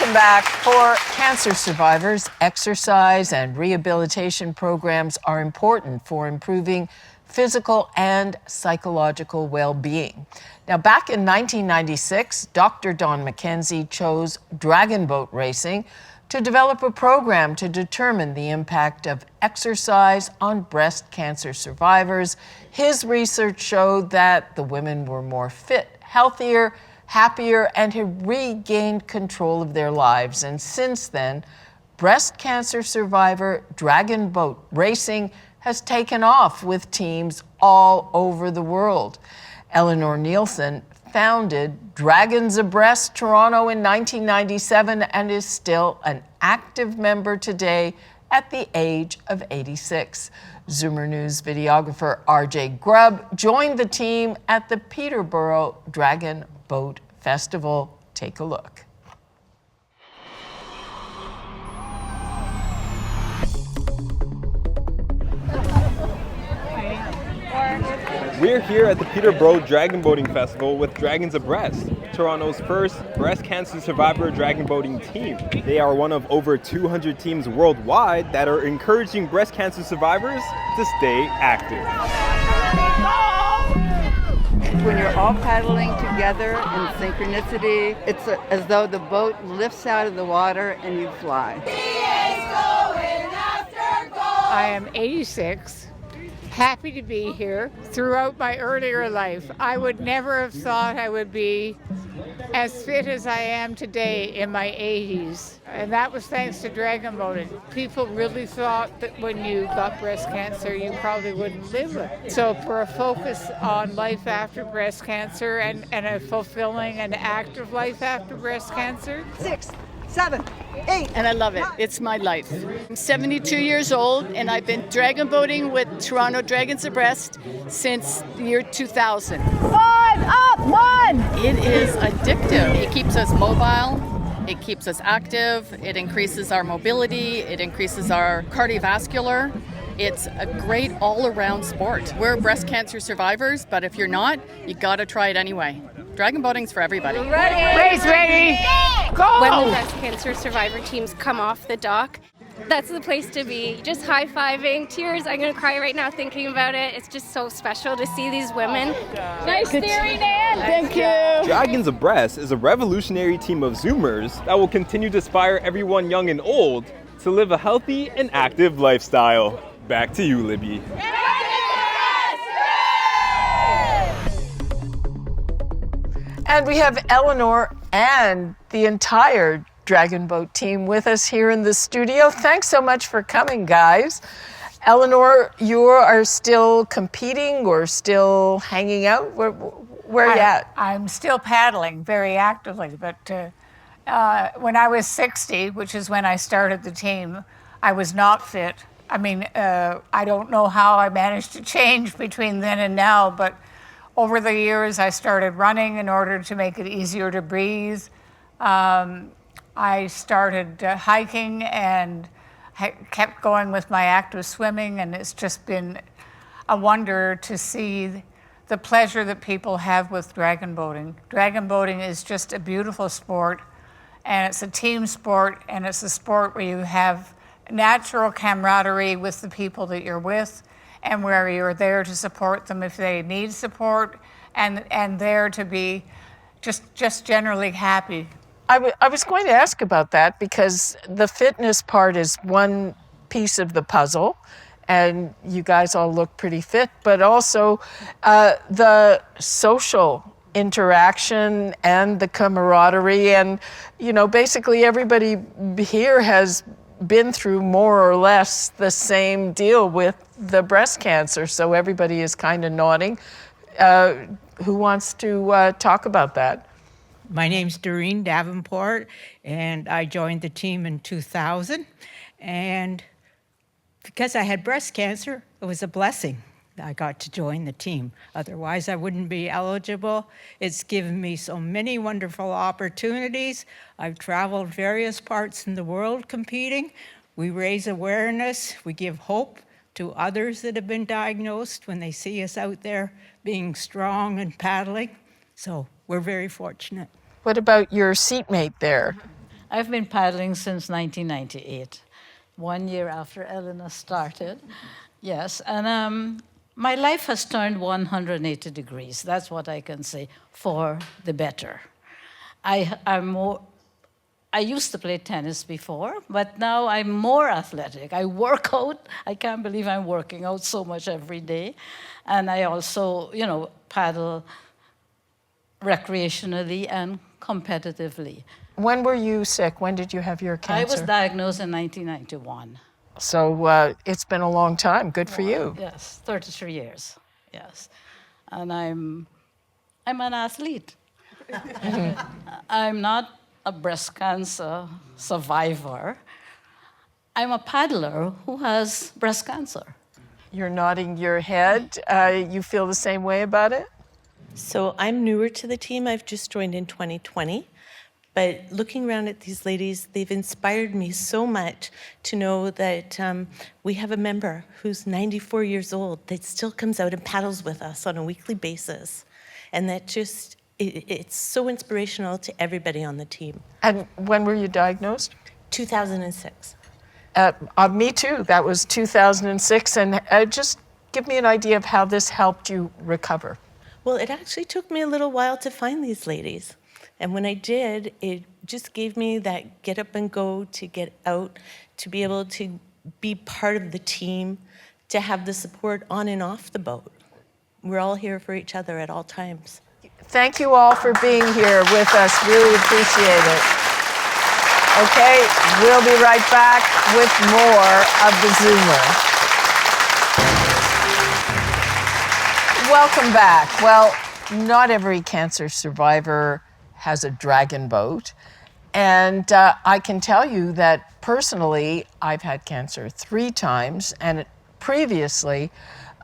Welcome back. For cancer survivors, exercise and rehabilitation programs are important for improving physical and psychological well-being. Now, back in 1996, Dr. Don McKenzie chose dragon boat racing to develop a program to determine the impact of exercise on breast cancer survivors. His research showed that the women were more fit, healthier, happier, and had regained control of their lives. And since then, breast cancer survivor dragon boat racing has taken off with teams all over the world. Eleanor Nielsen founded Dragons Abreast Toronto in 1997 and is still an active member today at the age of 86. Zoomer News videographer RJ Grubb joined the team at the Peterborough Dragon Boat Festival. Take a look. We're here at the Peterborough Dragon Boating Festival with Dragons Abreast, Toronto's first breast cancer survivor dragon boating team. They are one of over 200 teams worldwide that are encouraging breast cancer survivors to stay active. When you're all paddling together in synchronicity, it's as though the boat lifts out of the water and you fly. I am 86. Happy to be here. Throughout my earlier life, I would never have thought I would be as fit as I am today in my 80s. And that was thanks to dragon boating. People really thought that when you got breast cancer, you probably wouldn't live it. So for a focus on life after breast cancer and a fulfilling and active life after breast cancer. 6, 7, 8. And I love it. It's my life. I'm 72 years old, and I've been dragon boating with Toronto Dragons Abreast since the year 2000. 5 up, 1. It is addictive. It keeps us mobile. It keeps us active. It increases our mobility. It increases our cardiovascular. It's a great all-around sport. We're breast cancer survivors, but if you're not, you gotta try it anyway. Dragon boating's for everybody. Ready? Race ready! Go! When the breast cancer survivor teams come off the dock, that's the place to be. Just high-fiving, tears. I'm gonna cry right now thinking about it. It's just so special to see these women. Nice steering, Dan. Thank you. Dragons Abreast is a revolutionary team of Zoomers that will continue to inspire everyone young and old to live a healthy and active lifestyle. Back to you, Libby. And we have Eleanor and the entire Dragon Boat team with us here in the studio. Thanks so much for coming, guys. Eleanor, you are still competing or still hanging out? Where are you at? I'm still paddling very actively, but when I was 60, which is when I started the team, I was not fit. I mean, I don't know how I managed to change between then and now, but over the years, I started running in order to make it easier to breathe. I started hiking and kept going with my active swimming, and it's just been a wonder to see the pleasure that people have with dragon boating. Dragon boating is just a beautiful sport, and it's a team sport, and it's a sport where you have natural camaraderie with the people that you're with, and where you're there to support them if they need support, and there to be just generally happy. I was going to ask about that because the fitness part is one piece of the puzzle, and you guys all look pretty fit, but also the social interaction and the camaraderie, and basically everybody here has been through more or less the same deal with the breast cancer, so everybody is kind of nodding. Who wants to talk about that? My name's Doreen Davenport, and I joined the team in 2000. And because I had breast cancer, it was a blessing that I got to join the team. Otherwise, I wouldn't be eligible. It's given me so many wonderful opportunities. I've traveled various parts in the world competing. We raise awareness. We give hope to others that have been diagnosed when they see us out there being strong and paddling. So we're very fortunate. What about your seatmate there? I've been paddling since 1998, 1 year after Eleanor started. Yes, and my life has turned 180 degrees. That's what I can say, for the better. I used to play tennis before, but now I'm more athletic. I work out. I can't believe I'm working out so much every day. And I also, paddle recreationally and competitively. When were you sick? When did you have your cancer? I was diagnosed in 1991. So it's been a long time. Good for you. Yes, 33 years. Yes, and I'm an athlete. I'm not a breast cancer survivor. I'm a paddler who has breast cancer. You're nodding your head. You feel the same way about it? So I'm newer to the team. I've just joined in 2020. But looking around at these ladies, they've inspired me so much to know that we have a member who's 94 years old that still comes out and paddles with us on a weekly basis. And that just, it's so inspirational to everybody on the team. And when were you diagnosed? 2006. Me too. That was 2006. And just give me an idea of how this helped you recover. Well, it actually took me a little while to find these ladies. And when I did, it just gave me that get up and go, to get out, to be able to be part of the team, to have the support on and off the boat. We're all here for each other at all times. Thank you all for being here with us. Really appreciate it. Okay, we'll be right back with more of theZoomer. Welcome back. Well, not every cancer survivor has a dragon boat. And I can tell you that personally, I've had cancer 3 times. And previously,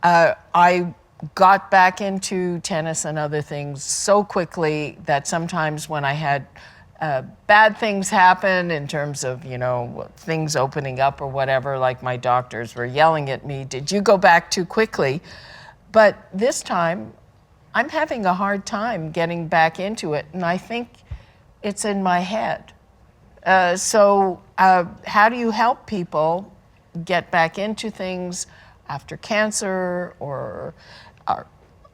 I got back into tennis and other things so quickly that sometimes when I had bad things happen in terms of, things opening up or whatever, like my doctors were yelling at me, "Did you go back too quickly?" But this time, I'm having a hard time getting back into it, and I think it's in my head. So how do you help people get back into things after cancer or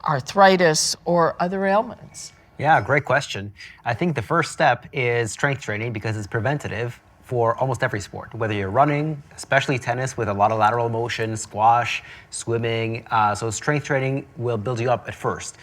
arthritis or other ailments? Yeah, great question. I think the first step is strength training because it's preventative for almost every sport, whether you're running, especially tennis with a lot of lateral motion, squash, swimming. So strength training will build you up at first.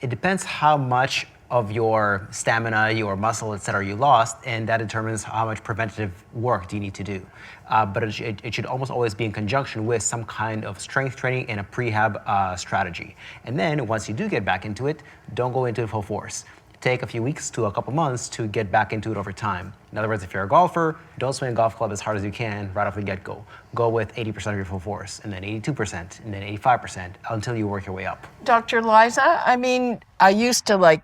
It depends how much of your stamina, your muscle, et cetera, you lost, and that determines how much preventative work do you need to do. But it should almost always be in conjunction with some kind of strength training and a prehab strategy. And then once you do get back into it, don't go into it full force. Take a few weeks to a couple months to get back into it over time. In other words, if you're a golfer, don't swing a golf club as hard as you can right off the get-go. Go with 80% of your full force, and then 82%, and then 85% until you work your way up. Dr. Liza, I mean, I used to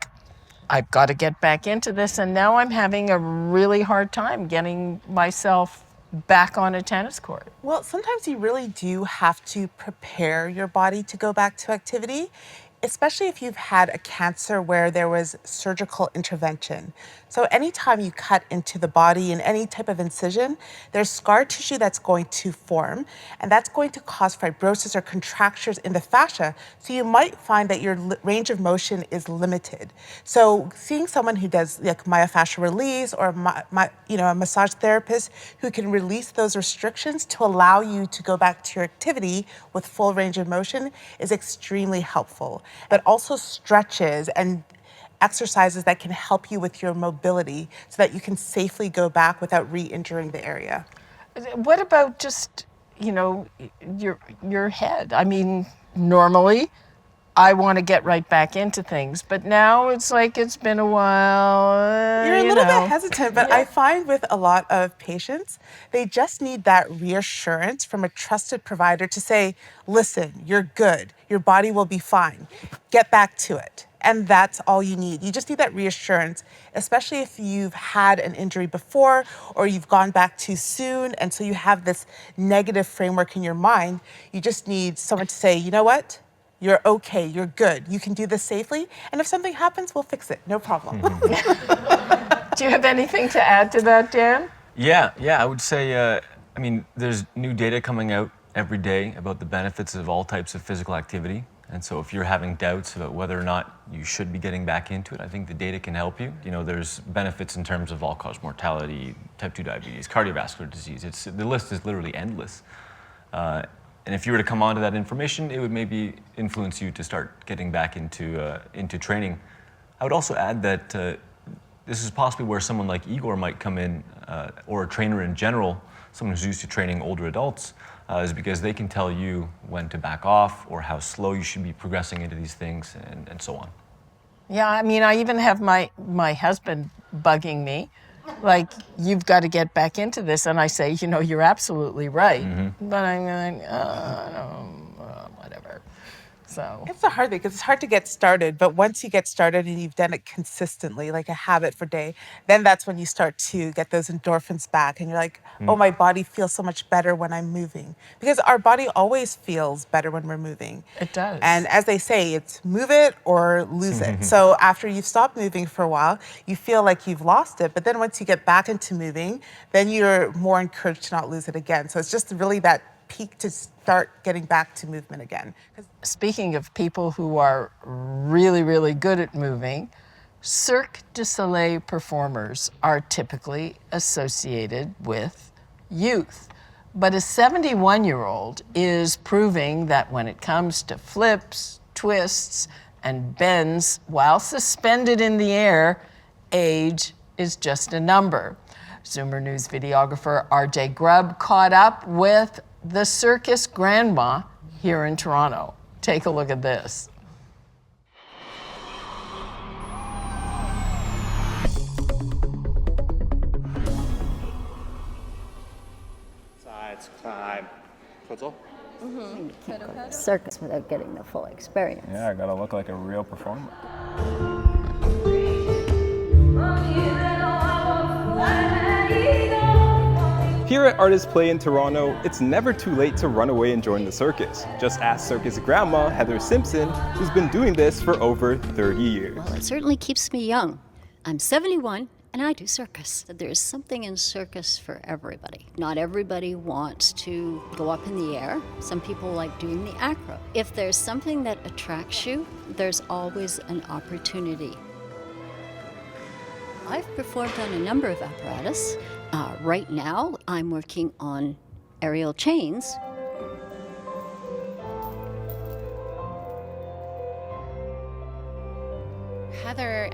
I've got to get back into this, and now I'm having a really hard time getting myself back on a tennis court. Well, sometimes you really do have to prepare your body to go back to activity, especially if you've had a cancer where there was surgical intervention. So anytime you cut into the body in any type of incision, there's scar tissue that's going to form, and that's going to cause fibrosis or contractures in the fascia. So you might find that your range of motion is limited. So seeing someone who does like myofascial release or a massage therapist who can release those restrictions to allow you to go back to your activity with full range of motion is extremely helpful. But also stretches and exercises that can help you with your mobility so that you can safely go back without re-injuring the area. What about just, your head? I mean, normally I want to get right back into things, but now it's like it's been a while. You're a little bit hesitant, but I find with a lot of patients, they just need that reassurance from a trusted provider to say, listen, you're good. Your body will be fine. Get back to it. And that's all you need. You just need that reassurance, especially if you've had an injury before or you've gone back too soon. And so you have this negative framework in your mind. You just need someone to say, you know what? You're okay, you're good. You can do this safely. And if something happens, we'll fix it. No problem. Do you have anything to add to that, Dan? Yeah, I would say, there's new data coming out every day about the benefits of all types of physical activity. And so if you're having doubts about whether or not you should be getting back into it, I think the data can help you. There's benefits in terms of all-cause mortality, type 2 diabetes, cardiovascular disease. The list is literally endless. And if you were to come onto that information, it would maybe influence you to start getting back into training. I would also add that this is possibly where someone like Igor might come in, or a trainer in general, someone who's used to training older adults, is because they can tell you when to back off or how slow you should be progressing into these things and so on. Yeah, I even have my husband bugging me, like, you've got to get back into this. And I say, you're absolutely right. Mm-hmm. But I'm like, whatever. So it's a hard thing because it's hard to get started. But once you get started and you've done it consistently, like a habit for day, then that's when you start to get those endorphins back. And you're like, oh, my body feels so much better when I'm moving. Because our body always feels better when we're moving. It does. And as they say, it's move it or lose it. So after you've stopped moving for a while, you feel like you've lost it. But then once you get back into moving, then you're more encouraged to not lose it again. So it's just really that peak to start getting back to movement again. Speaking of people who are really, really good at moving, Cirque du Soleil performers are typically associated with youth. But a 71-year-old is proving that when it comes to flips, twists, and bends while suspended in the air, age is just a number. Zoomer News videographer RJ Grubb caught up with the Circus grandma here in Toronto. Take a look at this. Sides, climb. Puzzle? You can't go to a circus without getting the full experience. Yeah, I gotta look like a real performer. Here at Artists Play in Toronto, it's never too late to run away and join the circus. Just ask Circus grandma, Heather Simpson, who's been doing this for over 30 years. Well, it certainly keeps me young. I'm 71 and I do circus. There's something in circus for everybody. Not everybody wants to go up in the air. Some people like doing the acro. If there's something that attracts you, there's always an opportunity. I've performed on a number of apparatus. Right now, I'm working on aerial chains. Heather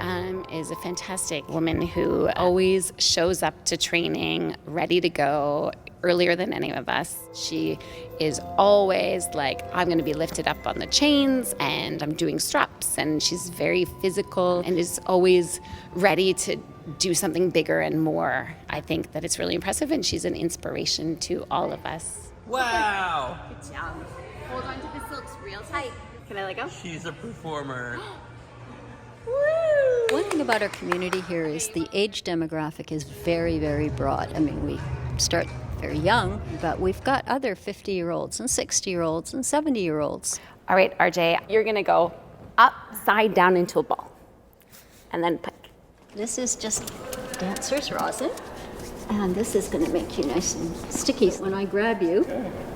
is a fantastic woman who always shows up to training ready to go earlier than any of us. She is always like, I'm going to be lifted up on the chains and I'm doing straps, and she's very physical and is always ready to do something bigger and more. I think that it's really impressive, and she's an inspiration to all of us. Wow! Good job. Hold on to the silks real tight. Can I let go? She's a performer. One thing about our community here is the age demographic is very, very broad. I mean, we start very young, but we've got other 50-year-olds and 60-year-olds and 70-year-olds. All right, RJ, you're gonna go upside down into a ball, and then pike. This is just dancer's rosin, and this is gonna make you nice and sticky. When I grab you,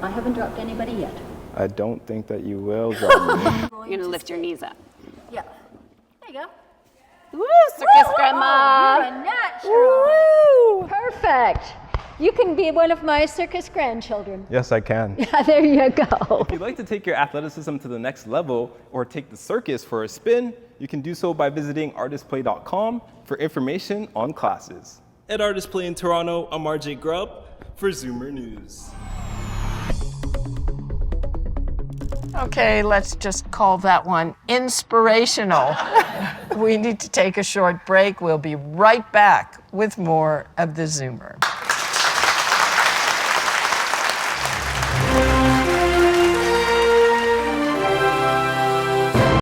I haven't dropped anybody yet. I don't think that you will drop me. You're gonna lift your knees up. Yeah. There you go. Woo, Circus grandma! You're a natural. Woo! Perfect. You can be one of my circus grandchildren. Yes, I can. Yeah, there you go. If you'd like to take your athleticism to the next level or take the circus for a spin, you can do so by visiting artistplay.com for information on classes. At Artist Play in Toronto, I'm RJ Grubb for Zoomer News. Okay, let's just call that one inspirational. We need to take a short break. We'll be right back with more of the Zoomer.